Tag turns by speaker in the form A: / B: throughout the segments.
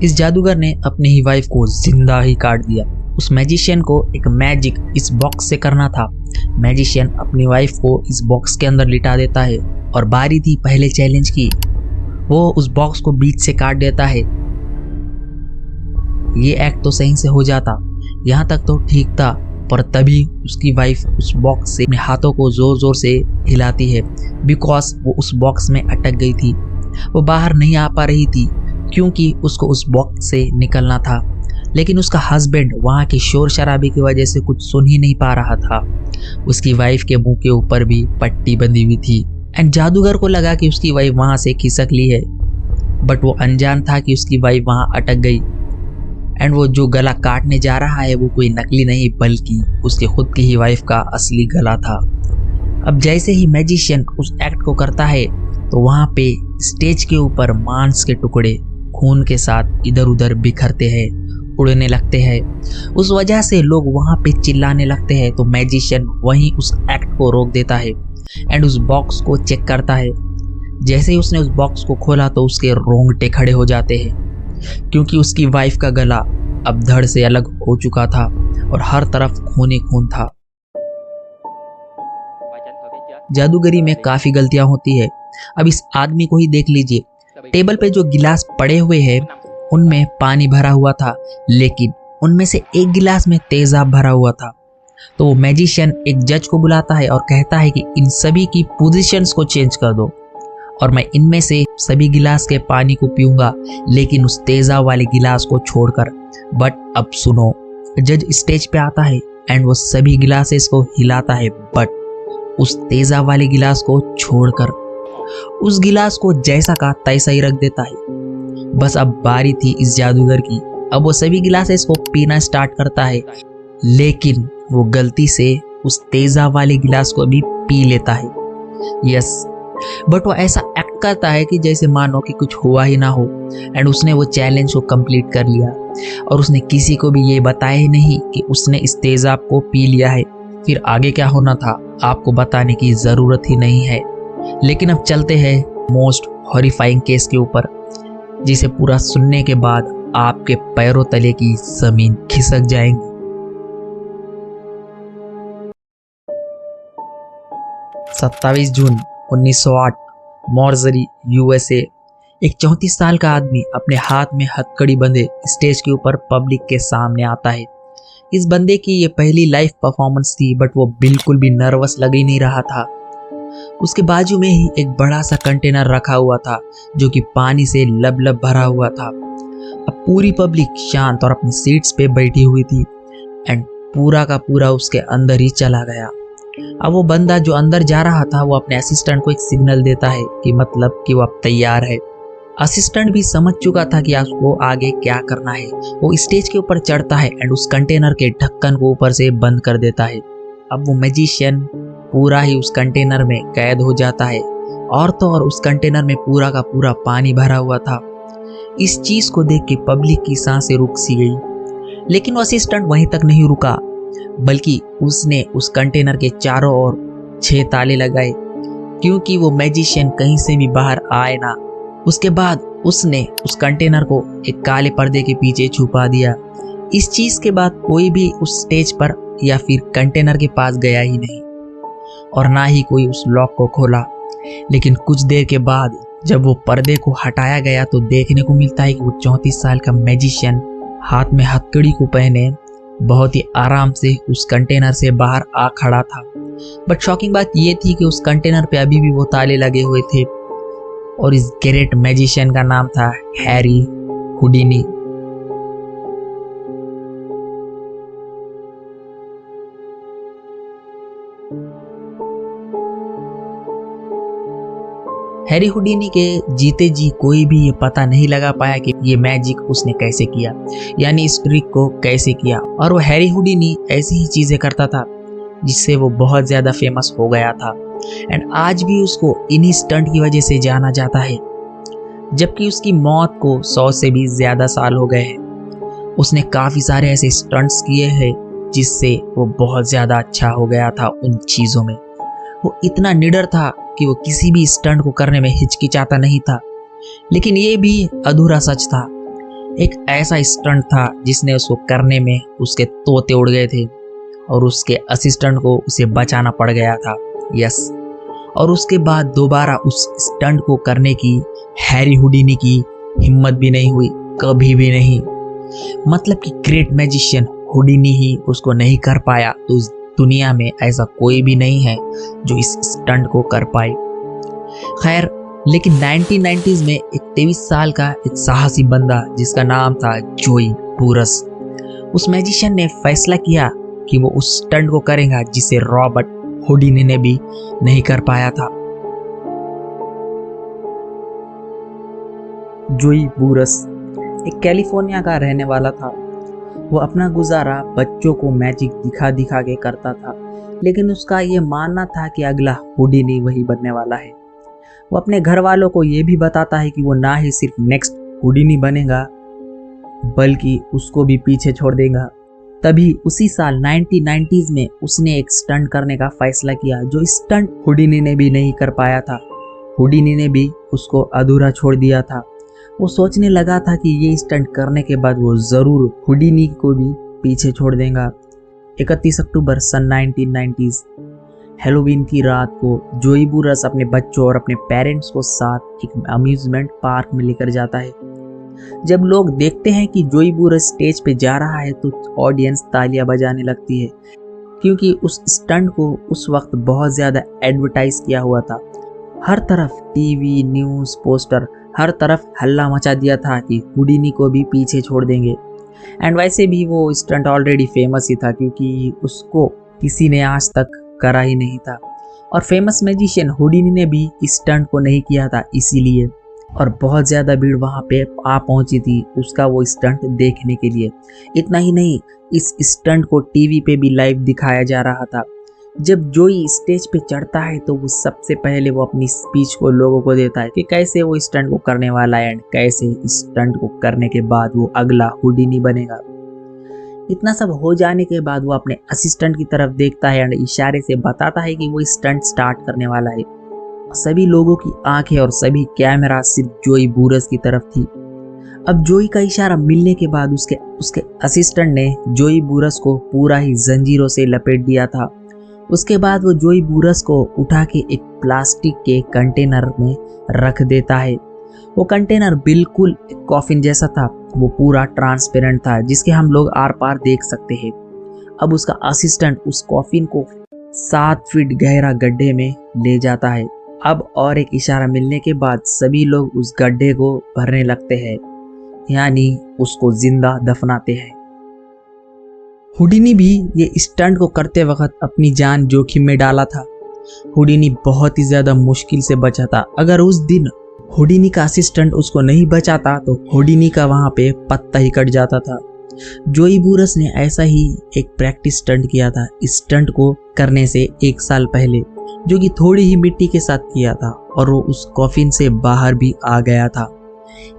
A: इस जादूगर ने अपनी ही वाइफ को जिंदा ही काट दिया। उस मैजिशियन को एक मैजिक इस बॉक्स से करना था। मैजिशियन अपनी वाइफ को इस बॉक्स के अंदर लिटा देता है और बारी थी पहले चैलेंज की। वो उस बॉक्स को बीच से काट देता है। ये एक्ट तो सही से हो जाता, यहाँ तक तो ठीक था, पर तभी उसकी वाइफ उस बॉक्स से अपने हाथों को जोर जोर से हिलाती है, बिकॉज वो उस बॉक्स में अटक गई थी। वो बाहर नहीं आ पा रही थी क्योंकि उसको उस बॉक्स से निकलना था, लेकिन उसका हस्बैंड वहाँ की शोर शराबे की वजह से कुछ सुन ही नहीं पा रहा था। उसकी वाइफ के मुंह के ऊपर भी पट्टी बंधी हुई थी एंड जादूगर को लगा कि उसकी वाइफ वहाँ से खिसक ली है, बट वो अनजान था कि उसकी वाइफ वहाँ अटक गई एंड वो जो गला काटने जा रहा है वो कोई नकली नहीं बल्कि उसके खुद की ही वाइफ का असली गला था। अब जैसे ही मैजिशियन उस एक्ट को करता है तो वहाँ पे स्टेज के ऊपर मांस के टुकड़े खून के साथ इधर उधर बिखरते हैं, उड़ने लगते हैं। उस वजह से लोग वहाँ पे चिल्लाने लगते हैं, तो मैजिशियन वहीं उस एक्ट को रोक देता है एंड उस बॉक्स को चेक करता है। जैसे ही उसने उस बॉक्स को खोला तो उसके रोंगटे खड़े हो जाते हैं क्योंकि उसकी वाइफ का गला अब धड़ से अलग हो चुका था और हर तरफ खून ही खून था। जादूगरी में काफी गलतियां होती है। अब इस आदमी को ही देख लीजिए। टेबल पे जो गिलास पड़े हुए हैं उनमें पानी भरा हुआ था, लेकिन उनमें से एक गिलास में तेजाब भरा हुआ था। तो वो मैजिशियन एक जज को बुलाता है और कहता है कि इन सभी की पोजीशंस को चेंज कर दो और मैं इनमें से सभी गिलास के पानी को पीऊंगा, लेकिन उस तेजाब वाले गिलास को छोड़कर। बट अब सुनो, जज स्टेज पे आता है एंड वो सभी गिलासेस को हिलाता है, बट उस तेजाब वाले गिलास को छोड़कर उस गिलास को जैसा का तैसा ही रख देता है। बस अब बारी थी इस जादूगर की। अब वो सभी गिलासेस को पीना स्टार्ट करता है, लेकिन वो गलती से उस तेजाब वाले गिलास को भी पी लेता है। यस, बट वो ऐसा एक्ट करता है कि जैसे मानो कि कुछ हुआ ही ना हो एंड उसने वो चैलेंज को कंप्लीट कर लिया और उसने किसी को भी ये बताया ही नहीं कि उसने इस तेजाब को पी लिया है। फिर आगे क्या होना था आपको बताने की ज़रूरत ही नहीं है। लेकिन अब चलते हैं मोस्ट हॉरिफाइंग केस के ऊपर, जिसे पूरा सुनने के बाद आपके पैरों तले की जमीन खिसक जाएंगी। 27 जून 1908 मॉर्जरी यूएसए। एक 34 साल का आदमी अपने हाथ में हथकड़ी बंधे स्टेज के ऊपर पब्लिक के सामने आता है। इस बंदे की ये पहली लाइव परफॉर्मेंस थी, बट वो बिल्कुल भी नर्वस लग ही नहीं रहा था। उसके बाजू में ही एक बड़ा सा कंटेनर रखा हुआ था जो कि पानी से लबलब भरा हुआ था। अब पूरी पब्लिक शांत और अपनी सीट्स पे बैठी हुई थी एंड पूरा का पूरा उसके अंदर ही चला गया। अब वो बंदा जो अंदर जा रहा था वो अपने असिस्टेंट को एक सिग्नल देता है कि मतलब कि वो अब तैयार है। असिस्टेंट भी समझ चुका था कि उसको आगे क्या करना है। वो स्टेज के ऊपर चढ़ता है एंड उस कंटेनर के ढक्कन को ऊपर से बंद कर देता है। अब वो मैजिशियन पूरा ही उस कंटेनर में कैद हो जाता है और तो और उस कंटेनर में पूरा का पूरा पानी भरा हुआ था। इस चीज को देख के पब्लिक की सांसें रुक सी गई, लेकिन वो असिस्टेंट वहीं तक नहीं रुका, बल्कि उसने उस कंटेनर के चारों ओर 6 ताले लगाए क्योंकि वो मैजिशियन कहीं से भी बाहर आए ना। उसके बाद उसने उस कंटेनर को एक काले पर्दे के पीछे छुपा दिया। इस चीज के बाद कोई भी उस स्टेज पर या फिर कंटेनर के पास गया ही नहीं और ना ही कोई उस लॉक को खोला। लेकिन कुछ देर के बाद जब वो पर्दे को हटाया गया तो देखने को मिलता है कि वो 34 साल का मैजिशियन हाथ में हथकड़ी को पहने बहुत ही आराम से उस कंटेनर से बाहर आ खड़ा था। बट शॉकिंग बात ये थी कि उस कंटेनर पे अभी भी वो ताले लगे हुए थे और इस ग्रेट मैजिशियन का नाम था हैरी हुडिनी। हैरी हुडिनी के जीते जी कोई भी ये पता नहीं लगा पाया कि ये मैजिक उसने कैसे किया, यानी इस ट्रिक को कैसे किया। और वो हैरी हुडिनी ऐसी ही चीजें करता था जिससे वो बहुत ज्यादा फेमस हो गया था एंड आज भी उसको इन्हीं स्टंट की वजह से जाना जाता है। जबकि उसकी मौत को 100 से भी ज्यादा साल हो गए हैं। उसने काफी सारे ऐसे स्टंट्स किए हैं जिससे वो बहुत ज्यादा अच्छा हो गया था उन चीजों में। वो इतना निडर था कि वो किसी भी स्टंट को करने में हिचकिचाता नहीं था। लेकिन ये भी अधूरा सच था एक ऐसा स्टंट था जिसने उसको करने में उसके तोते उड़ गए थे और उसके असिस्टेंट को उसे बचाना पड़ गया था। यस, और उसके बाद दोबारा उस स्टंट को करने की हैरी हुडिनी की हिम्मत भी नहीं हुई, कभी भी नहीं। मतलब कि ग्रेट मैजिशियन हुडिनी ही उसको नहीं कर पाया तो उस दुनिया में ऐसा कोई भी नहीं है जो इस स्टंट को कर पाए। खैर, लेकिन 1990s में एक 23 साल का एक साहसी बंदा जिसका नाम था जोई बुरस, उस मैजिशियन ने फैसला किया कि वो उस स्टंट को करेगा जिसे रॉबर्ट हुडिनी ने भी नहीं कर पाया था। जोई बुरस एक कैलिफोर्निया का रहने वाला था। वो अपना गुजारा बच्चों को मैजिक दिखा दिखा के करता था, लेकिन उसका ये मानना था कि अगला हुडिनी वही बनने वाला है। वो अपने घर वालों को ये भी बताता है कि वो ना ही सिर्फ नेक्स्ट हुडिनी बनेगा बल्कि उसको भी पीछे छोड़ देगा। तभी उसी साल 1990s में उसने एक स्टंट करने का फैसला किया जो स्टंट हुडिनी ने भी नहीं कर पाया था। हुडिनी ने भी उसको अधूरा छोड़ दिया था। वो सोचने लगा था कि ये स्टंट करने के बाद वो जरूर हुडिनी को भी पीछे छोड़ देगा। 31 अक्टूबर सन 1990s हैलोवीन की रात को जोई बुरस अपने बच्चों और अपने पेरेंट्स को साथ एक अम्यूजमेंट पार्क में लेकर जाता है। जब लोग देखते हैं कि जोई बुरस स्टेज पे जा रहा है तो ऑडियंस तालियां बजाने लगती है, क्योंकि उस स्टंट को उस वक्त बहुत ज़्यादा एडवर्टाइज किया हुआ था। हर तरफ टीवी, न्यूज़, पोस्टर, हर तरफ हल्ला मचा दिया था कि हुडिनी को भी पीछे छोड़ देंगे। एंड वैसे भी वो स्टंट ऑलरेडी फेमस ही था क्योंकि उसको किसी ने आज तक करा ही नहीं था, और फेमस मैजिशियन हुडिनी ने भी इस स्टंट को नहीं किया था इसीलिए। और बहुत ज़्यादा भीड़ वहाँ पे आ पहुँची थी उसका वो स्टंट देखने के लिए। इतना ही नहीं, इस स्टंट को टीवी पे भी लाइव दिखाया जा रहा था। जब जोई स्टेज पे चढ़ता है तो वो सबसे पहले वो अपनी स्पीच को लोगों को देता है कि कैसे वो स्टंट को करने वाला है एंड कैसे इस स्टंट को करने के बाद वो अगला हुडिनी बनेगा। इतना सब हो जाने के बाद वो अपने असिस्टेंट की तरफ देखता है एंड इशारे से बताता है कि वो स्टंट स्टार्ट करने वाला है। सभी लोगों की आंखें और सभी कैमरा सिर्फ जोई बुरस की तरफ थी। अब जोई का इशारा मिलने के बाद उसके असिस्टेंट ने जोई बुरस को पूरा ही जंजीरों से लपेट दिया था। उसके बाद वो जोई बुरस को उठा के एक प्लास्टिक के कंटेनर में रख देता है। वो कंटेनर बिल्कुल एक कॉफिन जैसा था, वो पूरा ट्रांसपेरेंट था जिसके हम लोग आर पार देख सकते हैं। अब उसका असिस्टेंट उस कॉफिन को 7 फीट गहरा गड्ढे में ले जाता है। अब और एक इशारा मिलने के बाद सभी लोग उस गड्ढे को भरने लगते हैं, यानी उसको जिंदा दफनाते हैं। हुडिनी भी ये स्टंट को करते वक्त अपनी जान जोखिम में डाला था। हुडिनी बहुत ही ज्यादा मुश्किल से बचा था। अगर उस दिन हुडिनी का असिस्टेंट उसको नहीं बचाता तो हुडिनी का वहां पे पत्ता ही कट जाता था। जोई बुरस ने ऐसा ही एक प्रैक्टिस स्टंट किया था इस स्टंट को करने से 1 साल पहले, जो कि थोड़ी ही मिट्टी के साथ किया था और वो उस कॉफिन से बाहर भी आ गया था,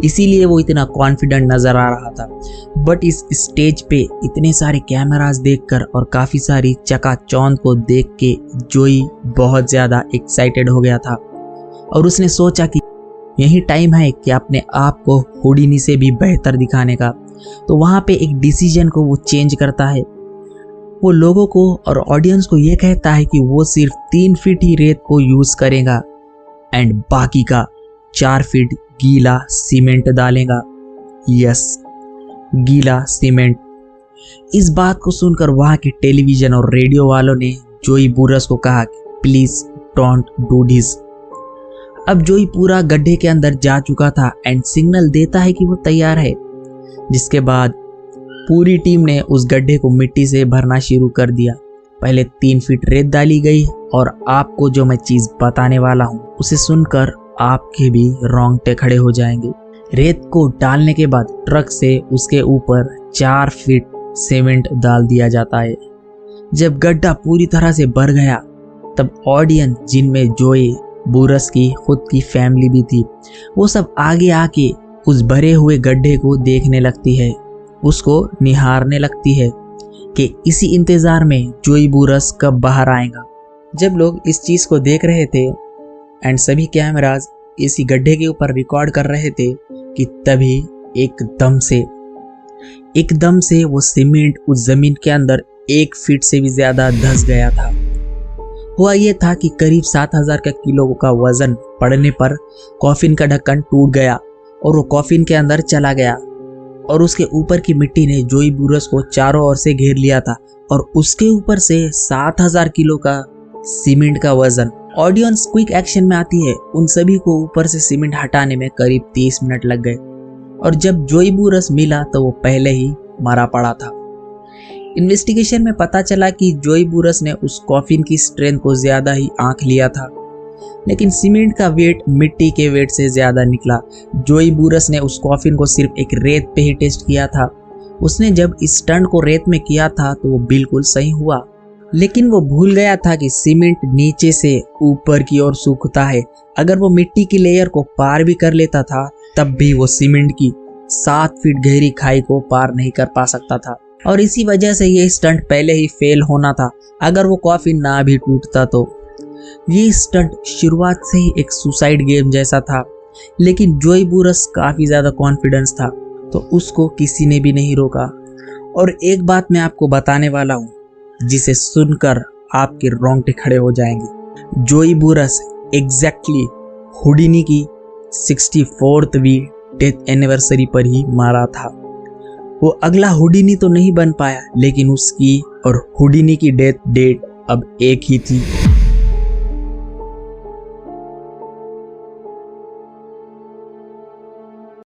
A: इसीलिए वो इतना कॉन्फिडेंट नजर आ रहा था। बट इस स्टेज पे इतने सारे कैमरास देखकर और काफी सारी चकाचौंध को देख के जोई बहुत ज्यादा एक्साइटेड हो गया था और उसने सोचा कि यही टाइम है कि अपने आप को हुडिनी से भी बेहतर दिखाने का। तो वहाँ पे एक डिसीजन को वो चेंज करता है। वो लोगों को और ऑडियंस को ये कहता है कि वो सिर्फ 3 फीट ही रेत को यूज करेगा एंड बाकी का 4 फीट गीला सीमेंट डालेगा। यस, गीला सीमेंट। इस बात को सुनकर वहाँ के टेलीविजन और रेडियो वालों ने जोई बुरस को कहा कि प्लीज डोंट डू दिस। अब जोई पूरा गड्ढे के अंदर जा चुका था एंड सिग्नल देता है कि वो तैयार है, जिसके बाद पूरी टीम ने उस गड्ढे को मिट्टी से भरना शुरू कर दिया। पहले 3 फीट रेत डाली गई और आपको जो मैं चीज बताने वाला हूँ उसे सुनकर आपके भी रोंगटे खड़े हो जाएंगे। रेत को डालने के बाद ट्रक से उसके ऊपर 4 फीट सीमेंट डाल दिया जाता है। जब गड्ढा पूरी तरह से भर गया तब ऑडियंस, जिनमें जोई बुरस की खुद की फैमिली भी थी, वो सब आगे आके उस भरे हुए गड्ढे को देखने लगती है, उसको निहारने लगती है कि इसी इंतजार में जोई बुरस कब बाहर आएगा। जब लोग इस चीज को देख रहे थे एंड सभी कैमराज इसी गड्ढे के ऊपर रिकॉर्ड कर रहे थे कि तभी एकदम से वो सीमेंट उस जमीन के अंदर 1 फीट से भी ज्यादा धंस गया था। हुआ ये था कि करीब 7000 किलो का वजन पड़ने पर कॉफिन का ढक्कन टूट गया और वो कॉफिन के अंदर चला गया और उसके ऊपर की मिट्टी ने जोई बुरस को चारों ओर से घेर लिया था और उसके ऊपर से 7000 किलो का सीमेंट का वजन। ऑडियंस क्विक एक्शन में आती है। उन सभी को ऊपर से सीमेंट हटाने में करीब 30 मिनट लग गए और जब जोई बुरस मिला तो वो पहले ही मरा पड़ा था। इन्वेस्टिगेशन में पता चला कि जोई बुरस ने उस कॉफिन की स्ट्रेंथ को ज्यादा ही आंक लिया था, लेकिन सीमेंट का वेट मिट्टी के वेट से ज्यादा निकला। जोई बुरस ने उस कॉफिन को सिर्फ एक रेत पे ही टेस्ट किया था। उसने जब इस स्टंट को रेत में किया था तो वो बिल्कुल सही हुआ, लेकिन वो भूल गया था कि सीमेंट नीचे से ऊपर की ओर सूखता है। अगर वो मिट्टी की लेयर को पार भी कर लेता था तब भी वो सीमेंट की 7 फीट गहरी खाई को पार नहीं कर पा सकता था और इसी वजह से ये स्टंट पहले ही फेल होना था अगर वो कॉफिन ना भी टूटता तो। ये स्टंट शुरुआत से ही एक सुसाइड गेम जैसा था, लेकिन जोई बुरस काफी ज्यादा कॉन्फिडेंस था तो उसको किसी ने भी नहीं रोका। और एक बात मैं आपको बताने वाला हूँ जिसे सुनकर आपके रोंगटे खड़े हो जाएंगे। जोई बुरस एग्जैक्टली हुडिनी की 64वीं डेथ एनिवर्सरी पर ही मारा था। वो अगला हुडिनी तो नहीं बन पाया, लेकिन उसकी और हुडिनी की डेथ डेट अब एक ही थी।